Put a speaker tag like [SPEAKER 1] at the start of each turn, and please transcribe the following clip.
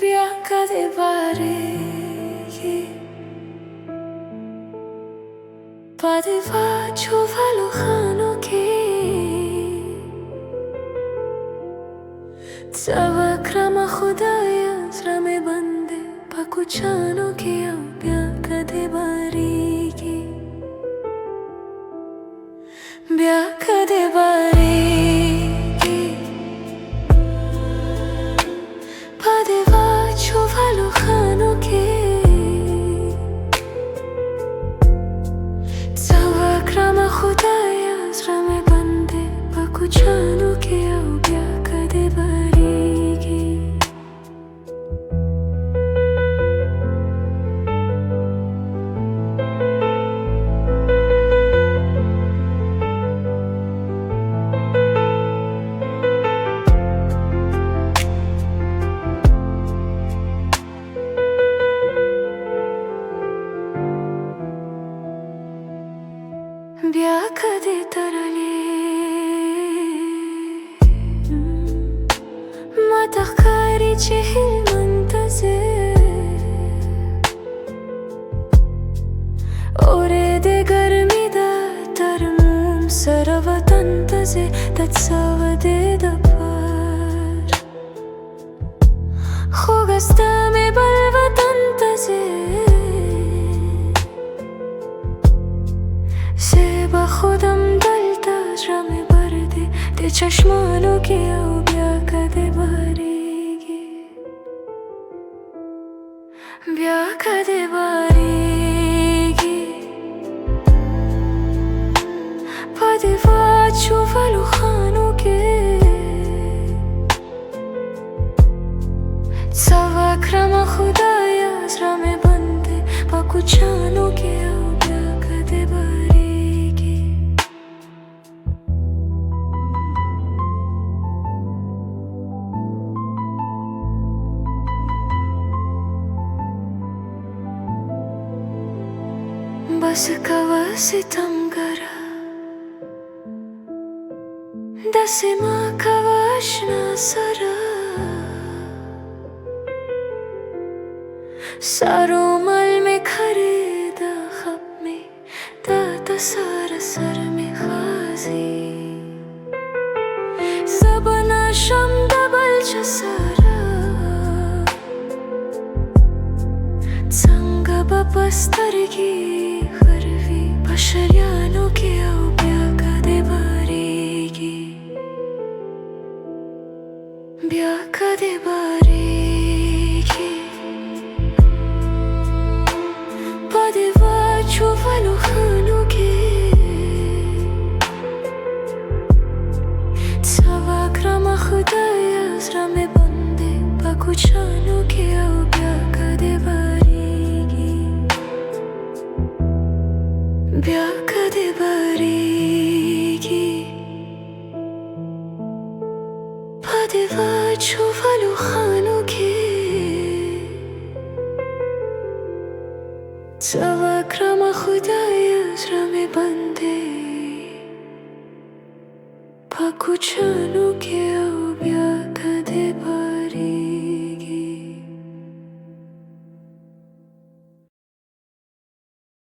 [SPEAKER 1] Bianca de Varighi Padeva Chuvalo Khano ki Tavakrama Khudaya Zrame Bande Pakuchano ki Bianca de Varighi Bianca de Varighi Padeva Chuvalo Khano ki Tavakrama Khudaya Zrame Bande Pakuchano ki Bianca de Varighi Bianca de Tarale Matakari Chihil Muntazir Ore de Garmida Tarmum Saravatantaze Tatsavade Dapar Khogasta me Balvatantaze خودم دلتا جرم برده ده چشمانو که او بیا کده باریگی بیا کده باریگی پاده واد شوفلو خانو که سواکرم خدای از رم بنده با کچانو که او بیا کده باریگی बस कवा सितम करा दसे माँ कवाशना सरा सारो मल में खरीदा खप में दाता सारा सर में खाजी सबना शम दबल चसारा संग बपस्तरगी Bashariano ke au bianca de Varighi Bianca de Varighi Padeva Chuvalo Khano ke Tavakrama Khudaya Zrame Bande Pakuchano ke au bianca de Varighi Bianca de Varighi Padeva Chuvalo Khano ki Tavakrama Khudaya Zrame Bande Pakuchano ki